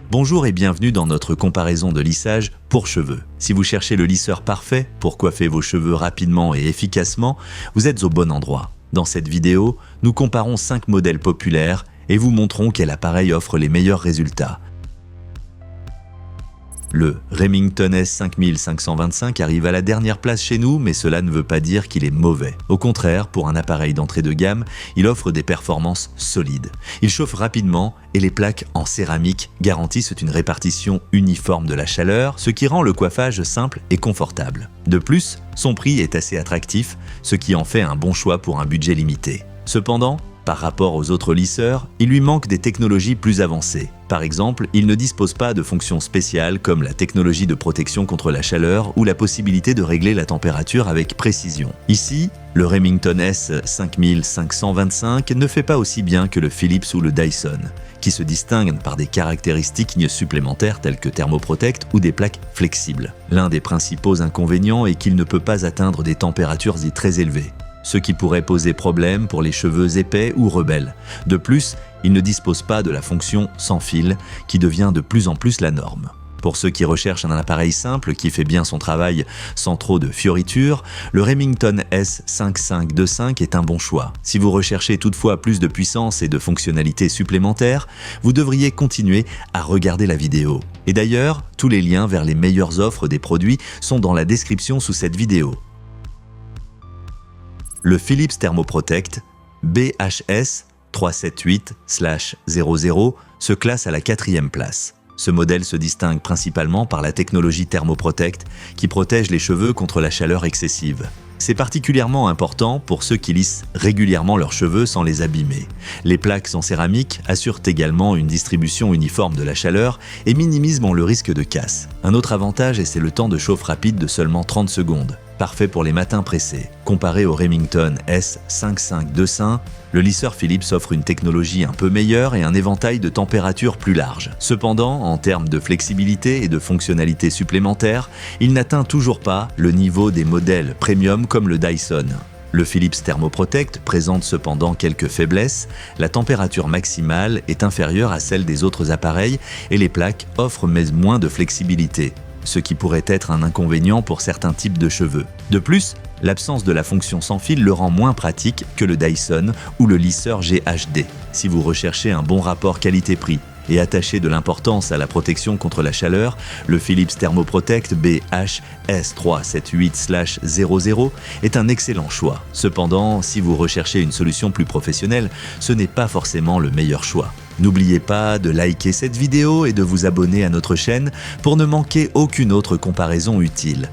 Bonjour et bienvenue dans notre comparaison de lissage pour cheveux. Si vous cherchez le lisseur parfait pour coiffer vos cheveux rapidement et efficacement, vous êtes au bon endroit. Dans cette vidéo, nous comparons 5 modèles populaires et vous montrons quel appareil offre les meilleurs résultats. Le Remington S5525 arrive à la dernière place chez nous, mais cela ne veut pas dire qu'il est mauvais. Au contraire, pour un appareil d'entrée de gamme, il offre des performances solides. Il chauffe rapidement et les plaques en céramique garantissent une répartition uniforme de la chaleur, ce qui rend le coiffage simple et confortable. De plus, son prix est assez attractif, ce qui en fait un bon choix pour un budget limité. Cependant, par rapport aux autres lisseurs, il lui manque des technologies plus avancées. Par exemple, il ne dispose pas de fonctions spéciales comme la technologie de protection contre la chaleur ou la possibilité de régler la température avec précision. Ici, le Remington S5525 ne fait pas aussi bien que le Philips ou le Dyson, qui se distinguent par des caractéristiques supplémentaires telles que Thermoprotect ou des plaques flexibles. L'un des principaux inconvénients est qu'il ne peut pas atteindre des températures très élevées, ce qui pourrait poser problème pour les cheveux épais ou rebelles. De plus, il ne dispose pas de la fonction sans fil, qui devient de plus en plus la norme. Pour ceux qui recherchent un appareil simple qui fait bien son travail sans trop de fioritures, le Remington S5525 est un bon choix. Si vous recherchez toutefois plus de puissance et de fonctionnalités supplémentaires, vous devriez continuer à regarder la vidéo. Et d'ailleurs, tous les liens vers les meilleures offres des produits sont dans la description sous cette vidéo. Le Philips Thermoprotect BHS 378/00 se classe à la 4e place. Ce modèle se distingue principalement par la technologie Thermoprotect qui protège les cheveux contre la chaleur excessive. C'est particulièrement important pour ceux qui lissent régulièrement leurs cheveux sans les abîmer. Les plaques en céramique assurent également une distribution uniforme de la chaleur et minimisent le risque de casse. Un autre avantage, c'est le temps de chauffe rapide de seulement 30 secondes. Parfait pour les matins pressés. Comparé au Remington S5525, le lisseur Philips offre une technologie un peu meilleure et un éventail de températures plus large. Cependant, en termes de flexibilité et de fonctionnalités supplémentaires, il n'atteint toujours pas le niveau des modèles premium comme le Dyson. Le Philips Thermoprotect présente cependant quelques faiblesses. La température maximale est inférieure à celle des autres appareils et les plaques offrent moins de flexibilité, ce qui pourrait être un inconvénient pour certains types de cheveux. De plus, l'absence de la fonction sans fil le rend moins pratique que le Dyson ou le lisseur GHD. Si vous recherchez un bon rapport qualité-prix et attachez de l'importance à la protection contre la chaleur, le Philips Thermoprotect BHS 378/00 est un excellent choix. Cependant, si vous recherchez une solution plus professionnelle, ce n'est pas forcément le meilleur choix. N'oubliez pas de liker cette vidéo et de vous abonner à notre chaîne pour ne manquer aucune autre comparaison utile.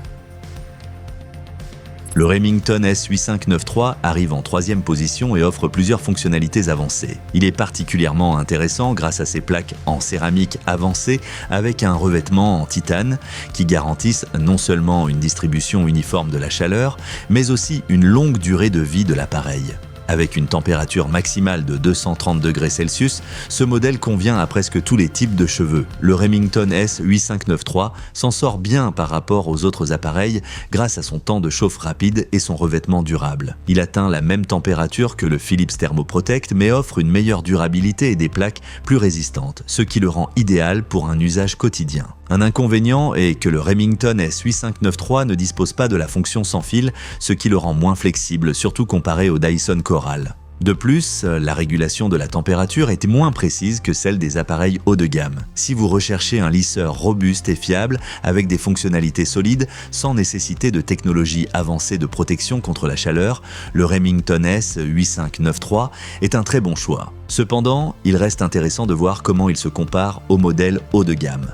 Le Remington S8593 arrive en 3e position et offre plusieurs fonctionnalités avancées. Il est particulièrement intéressant grâce à ses plaques en céramique avancée avec un revêtement en titane qui garantissent non seulement une distribution uniforme de la chaleur, mais aussi une longue durée de vie de l'appareil. Avec une température maximale de 230 degrés Celsius, ce modèle convient à presque tous les types de cheveux. Le Remington S8593 s'en sort bien par rapport aux autres appareils grâce à son temps de chauffe rapide et son revêtement durable. Il atteint la même température que le Philips Thermoprotect mais offre une meilleure durabilité et des plaques plus résistantes, ce qui le rend idéal pour un usage quotidien. Un inconvénient est que le Remington S8593 ne dispose pas de la fonction sans fil, ce qui le rend moins flexible, surtout comparé au Dyson Coral. De plus, la régulation de la température est moins précise que celle des appareils haut de gamme. Si vous recherchez un lisseur robuste et fiable, avec des fonctionnalités solides, sans nécessiter de technologie avancée de protection contre la chaleur, le Remington S8593 est un très bon choix. Cependant, il reste intéressant de voir comment il se compare au modèle haut de gamme.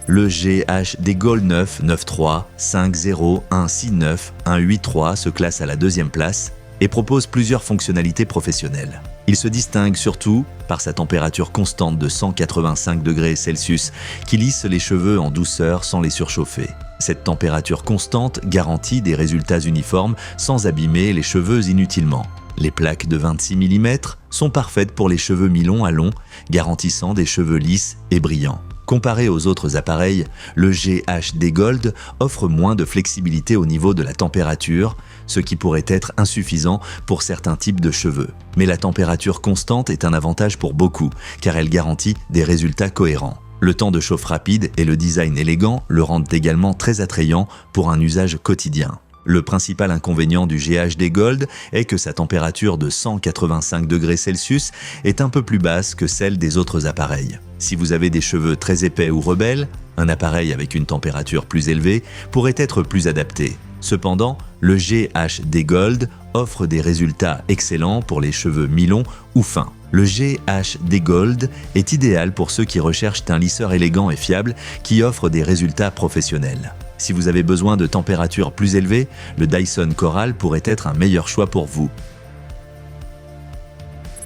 Le GHD Gold 9 93 50 169 183 se classe à la 2e place et propose plusieurs fonctionnalités professionnelles. Il se distingue surtout par sa température constante de 185 degrés Celsius qui lisse les cheveux en douceur sans les surchauffer. Cette température constante garantit des résultats uniformes sans abîmer les cheveux inutilement. Les plaques de 26 mm sont parfaites pour les cheveux mi-longs à longs, garantissant des cheveux lisses et brillants. Comparé aux autres appareils, le GHD Gold offre moins de flexibilité au niveau de la température, ce qui pourrait être insuffisant pour certains types de cheveux. Mais la température constante est un avantage pour beaucoup, car elle garantit des résultats cohérents. Le temps de chauffe rapide et le design élégant le rendent également très attrayant pour un usage quotidien. Le principal inconvénient du GHD Gold est que sa température de 185 degrés Celsius est un peu plus basse que celle des autres appareils. Si vous avez des cheveux très épais ou rebelles, un appareil avec une température plus élevée pourrait être plus adapté. Cependant, le GHD Gold offre des résultats excellents pour les cheveux mi-longs ou fins. Le GHD Gold est idéal pour ceux qui recherchent un lisseur élégant et fiable qui offre des résultats professionnels. Si vous avez besoin de températures plus élevées, le Dyson Coral pourrait être un meilleur choix pour vous.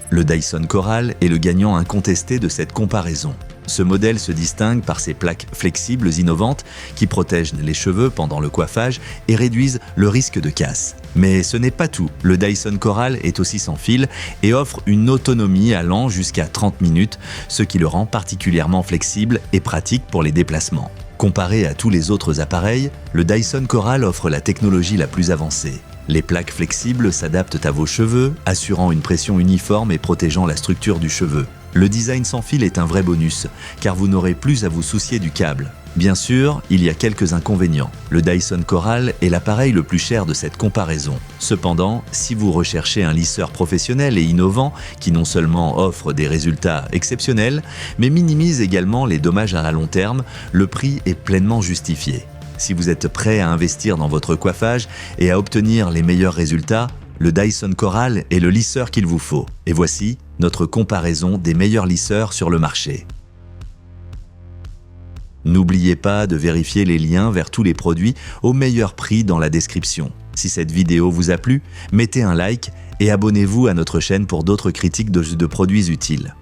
Le Dyson Coral est le gagnant incontesté de cette comparaison. Ce modèle se distingue par ses plaques flexibles innovantes qui protègent les cheveux pendant le coiffage et réduisent le risque de casse. Mais ce n'est pas tout. Le Dyson Coral est aussi sans fil et offre une autonomie allant jusqu'à 30 minutes, ce qui le rend particulièrement flexible et pratique pour les déplacements. Comparé à tous les autres appareils, le Dyson Coral offre la technologie la plus avancée. Les plaques flexibles s'adaptent à vos cheveux, assurant une pression uniforme et protégeant la structure du cheveu. Le design sans fil est un vrai bonus, car vous n'aurez plus à vous soucier du câble. Bien sûr, il y a quelques inconvénients. Le Dyson Coral est l'appareil le plus cher de cette comparaison. Cependant, si vous recherchez un lisseur professionnel et innovant qui non seulement offre des résultats exceptionnels, mais minimise également les dommages à long terme, le prix est pleinement justifié. Si vous êtes prêt à investir dans votre coiffage et à obtenir les meilleurs résultats, le Dyson Coral est le lisseur qu'il vous faut. Et voici notre comparaison des meilleurs lisseurs sur le marché. N'oubliez pas de vérifier les liens vers tous les produits au meilleur prix dans la description. Si cette vidéo vous a plu, mettez un like et abonnez-vous à notre chaîne pour d'autres critiques de produits utiles.